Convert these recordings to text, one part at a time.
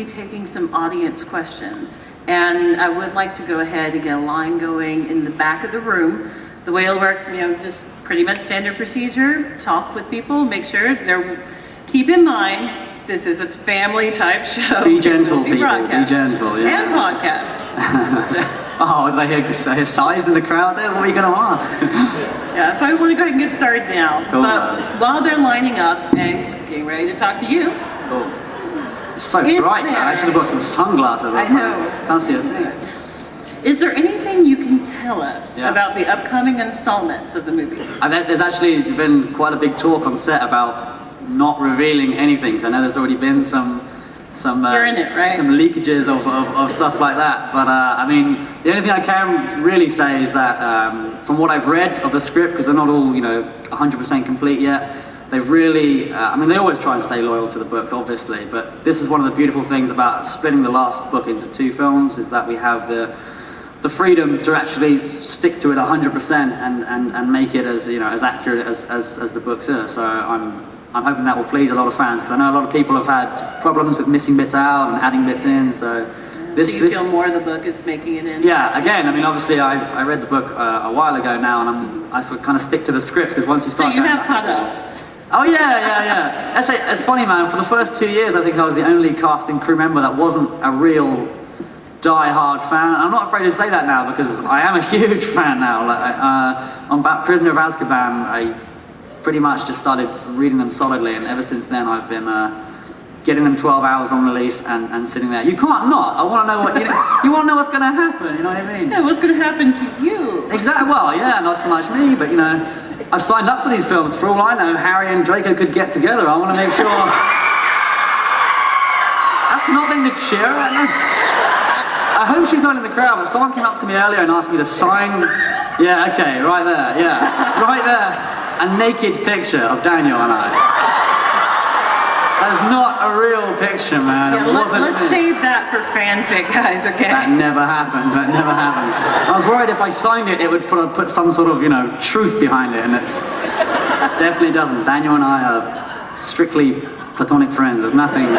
Taking some audience questions, and I would like to go ahead and get a line going in the back of the room. The way it'll work, just pretty much standard procedure. Talk with people, make sure keep in mind, this is a family type show. Be gentle, people. Be gentle, yeah. And podcast. Oh, did I hear size in the crowd there? What are you going to ask? Yeah, that's why we want to go ahead and get started now. Cool. But while they're lining up and getting ready to talk to you. Cool. It's so bright, man. I should have got some sunglasses or something. I know. Can't see a thing. Is there anything you can tell us about the upcoming installments of the movies? There's actually been quite a big talk on set about not revealing anything. I know there's already been some You're in it, right? some leakages of stuff like that. But I mean, the only thing I can really say is that from what I've read of the script, because they're not all 100% complete yet, they've really, I mean, they always try and stay loyal to the books, obviously, but this is one of the beautiful things about splitting the last book into 2 films, is that we have the freedom to actually stick to it 100% and make it as as accurate as the books are. So I'm hoping that will please a lot of fans, because I know a lot of people have had problems with missing bits out and adding bits in. So you feel more of the book is making it in? Yeah. Again, I mean, obviously I read the book a while ago now, and I sort of kind of stick to the script, because once you start. So you have caught up. Oh yeah. It's funny, man. For the first 2 years, I think I was the only cast and crew member that wasn't a real die-hard fan. I'm not afraid to say that now, because I am a huge fan now. On Prisoner of Azkaban, I pretty much just started reading them solidly, and ever since then I've been getting them 12 hours on release and sitting there. You can't not. I want to know what you want to know what's going to happen. You know what I mean? Yeah, what's going to happen to you? Exactly. Well, yeah, not so much me, but I signed up for these films. For all I know, Harry and Draco could get together. I want to make sure. That's nothing to cheer at. I hope she's not in the crowd, but someone came up to me earlier and asked me to sign. Yeah, okay, right there, yeah. Right there, a naked picture of Daniel and I. That's not a real picture, man. Yeah, let's save that for fanfic, guys, okay? That never happened, I was worried if I signed it, it would put some sort of, truth behind it, and it definitely doesn't. Daniel and I are strictly platonic friends. There's nothing.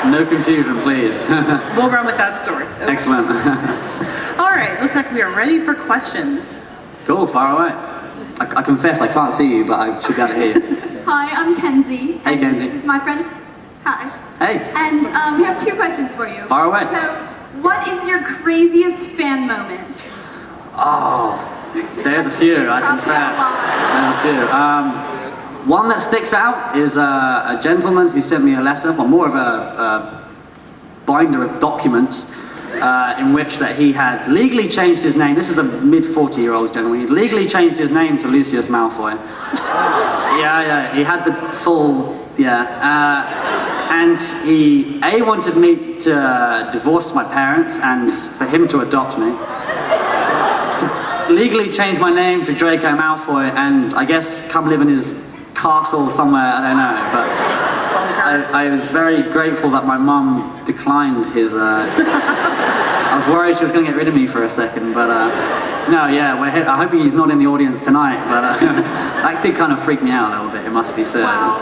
No confusion, please. We'll run with that story. Okay. Excellent. All right, looks like we are ready for questions. Cool, far away. I confess I can't see you, but I should be able to hear you. Hi, I'm Kenzie. Hey, Kenzie. This is my friend. Hi. Hey. And we have 2 questions for you. Far away. So, what is your craziest fan moment? Oh, there's a few, I confess. There's a few. One that sticks out is a gentleman who sent me a letter, well, more of a binder of documents, in which that he had legally changed his name. This is a mid-40-year-old gentleman. He'd legally changed his name to Lucius Malfoy. Yeah, he had the full, and he, wanted me to divorce my parents and for him to adopt me. To legally change my name to Draco Malfoy and I guess come live in his castle somewhere, I don't know, but I was very grateful that my mum declined his, I was worried she was going to get rid of me for a second, but no, yeah, I hope he's not in the audience tonight, but that did kind of freak me out a little bit, it must be said. Wow,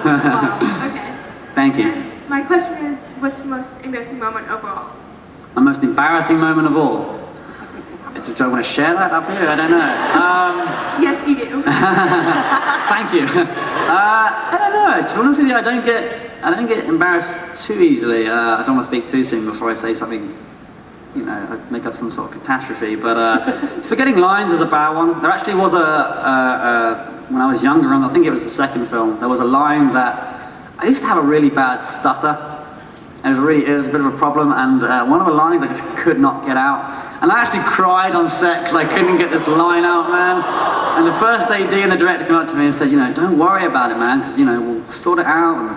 okay. Thank you. And my question is, what's the most embarrassing moment overall? My most embarrassing moment of all? Do I want to share that up here? I don't know. Yes, you do. Thank you. I don't know. To be honest with you, I don't get embarrassed too easily. I don't want to speak too soon before I say something, I'd make up some sort of catastrophe. But forgetting lines is a bad one. There actually was when I was younger, I think it was the second film, there was a line that I used to have a really bad stutter. It was a bit of a problem, and one of the lines I just could not get out. And I actually cried on set because I couldn't get this line out, man. And the first AD and the director came up to me and said, don't worry about it, man, because, we'll sort it out, and,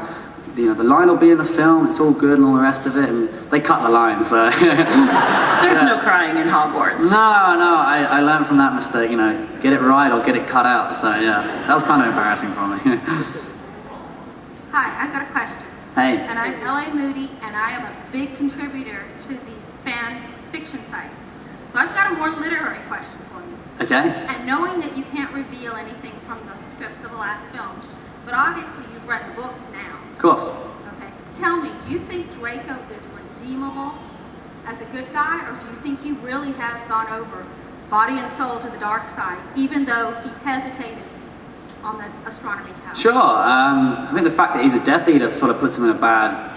the line will be in the film, it's all good and all the rest of it, and they cut the line, so. There's no crying in Hogwarts. No, I learned from that mistake, get it right or get it cut out, so yeah, that was kind of embarrassing for me. Hi, I've got a question. Hey. And I'm L.A. Moody, and I am a big contributor to the fan fiction sites. So I've got a more literary question for you. Okay. And knowing that you can't reveal anything from the scripts of the last film, but obviously you've read the books now. Of course. Okay. tell me, do you think Draco is redeemable as a good guy, or do you think he really has gone over body and soul to the dark side, even though he hesitated on the astronomy tower? Sure. I think the fact that he's a Death Eater sort of puts him in a bad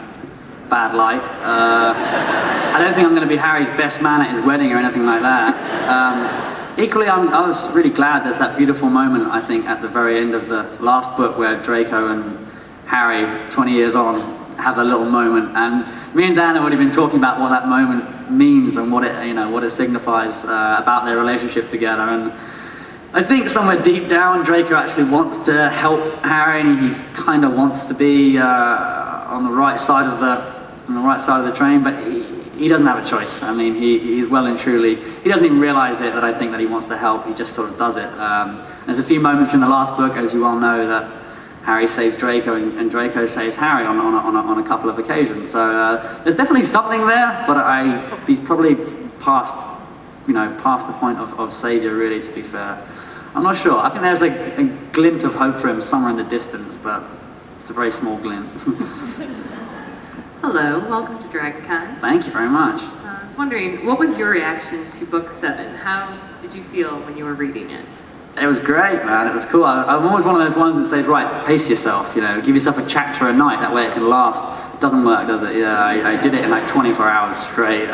light. I don't think I'm going to be Harry's best man at his wedding or anything like that. Equally, I was really glad there's that beautiful moment, I think, at the very end of the last book where Draco and Harry, 20 years on, have a little moment. And me and Dan have already been talking about what that moment means and what it signifies about their relationship together. And I think somewhere deep down, Draco actually wants to help Harry, and he kind of wants to be on the right side of the train, but he doesn't have a choice. I mean, he's well and truly, he doesn't even realize it that I think that he wants to help. He just sort of does it. There's a few moments in the last book, as you all know, that Harry saves Draco and Draco saves Harry on a couple of occasions. So there's definitely something there, but he's probably past the point of savior, really, to be fair. I'm not sure. I think there's a glint of hope for him somewhere in the distance, but it's a very small glint. Hello, welcome to DragonCon. Thank you very much. I was wondering, what was your reaction to book 7? How did you feel when you were reading it? It was great, man. It was cool. I'm always one of those ones that says, right, pace yourself, give yourself a chapter a night, that way it can last. It doesn't work, does it? Yeah, I did it in like 24 hours straight.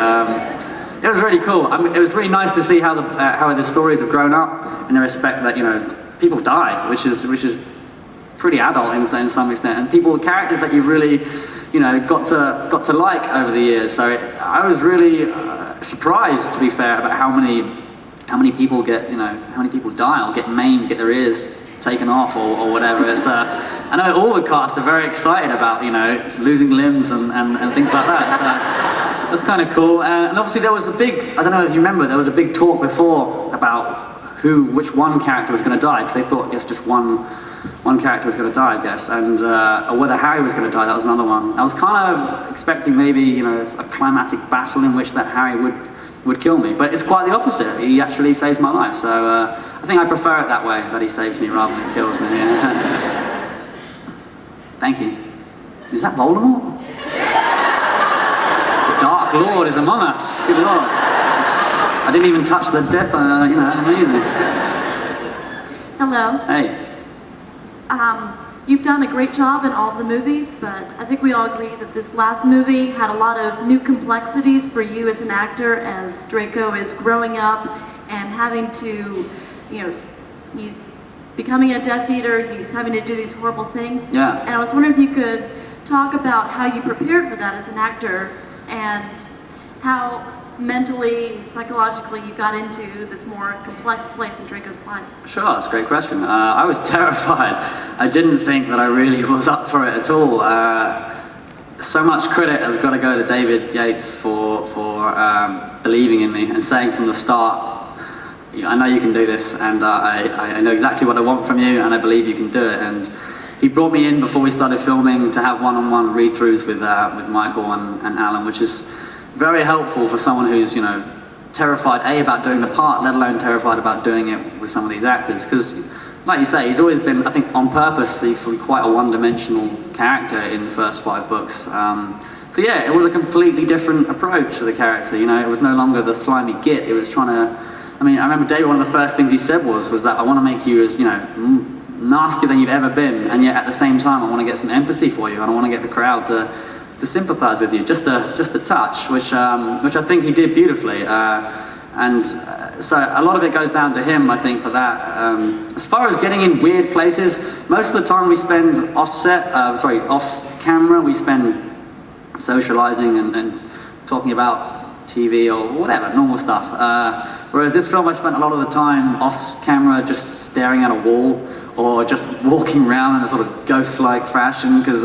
It was really cool. I mean, it was really nice to see how the stories have grown up in the respect that, people die, which is pretty adult in some extent, and characters that you've really, got to like over the years. So I was really surprised, to be fair, about how many people how many people die or get maimed, get their ears taken off or whatever. It's I know all the cast are very excited about losing limbs and things like that. So that's kind of cool. And obviously there was a big, I don't know if you remember, there was a big talk before about which one character was going to die, because they thought, I guess, just one character was going to die, I guess, and or whether Harry was going to die, that was another one. I was kind of expecting maybe, a climatic battle in which that Harry would kill me, but it's quite the opposite. He actually saves my life, so I think I prefer it that way, that he saves me rather than kills me. Yeah. Thank you. Is that Voldemort? The Dark Lord is among us. Good Lord. I didn't even touch the death, amazing. Hello. Hey. You've done a great job in all of the movies, but I think we all agree that this last movie had a lot of new complexities for you as an actor, as Draco is growing up and having to, he's becoming a Death Eater, he's having to do these horrible things. Yeah. And I was wondering if you could talk about how you prepared for that as an actor and how mentally, psychologically, you got into this more complex place in Draco's life. Sure, that's a great question. I was terrified. I didn't think that I really was up for it at all. So much credit has got to go to David Yates for believing in me and saying from the start, I know you can do this, and I know exactly what I want from you, and I believe you can do it. And he brought me in before we started filming to have one-on-one read-throughs with Michael and Alan, which is very helpful for someone who's, terrified, about doing the part, let alone terrified about doing it with some of these actors. Because, like you say, he's always been, I think, on purpose, quite a one-dimensional character in the first 5 books. So yeah, it was a completely different approach to the character. It was no longer the slimy git. It was trying to, I remember David, one of the first things he said was that I want to make you as, nastier than you've ever been, and yet at the same time, I want to get some empathy for you, and I want to get the crowd to sympathize with you, just a touch, which I think he did beautifully, so a lot of it goes down to him, I think, for that. As far as getting in weird places, most of the time we spend off camera, we spend socializing and talking about TV or whatever, normal stuff. Whereas this film, I spent a lot of the time off camera, just staring at a wall or just walking around in a sort of ghost-like fashion, because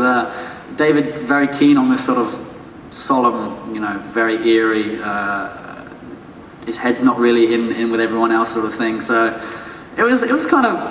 David, very keen on this sort of solemn, very eerie, his head's not really in with everyone else sort of thing. So it was kind of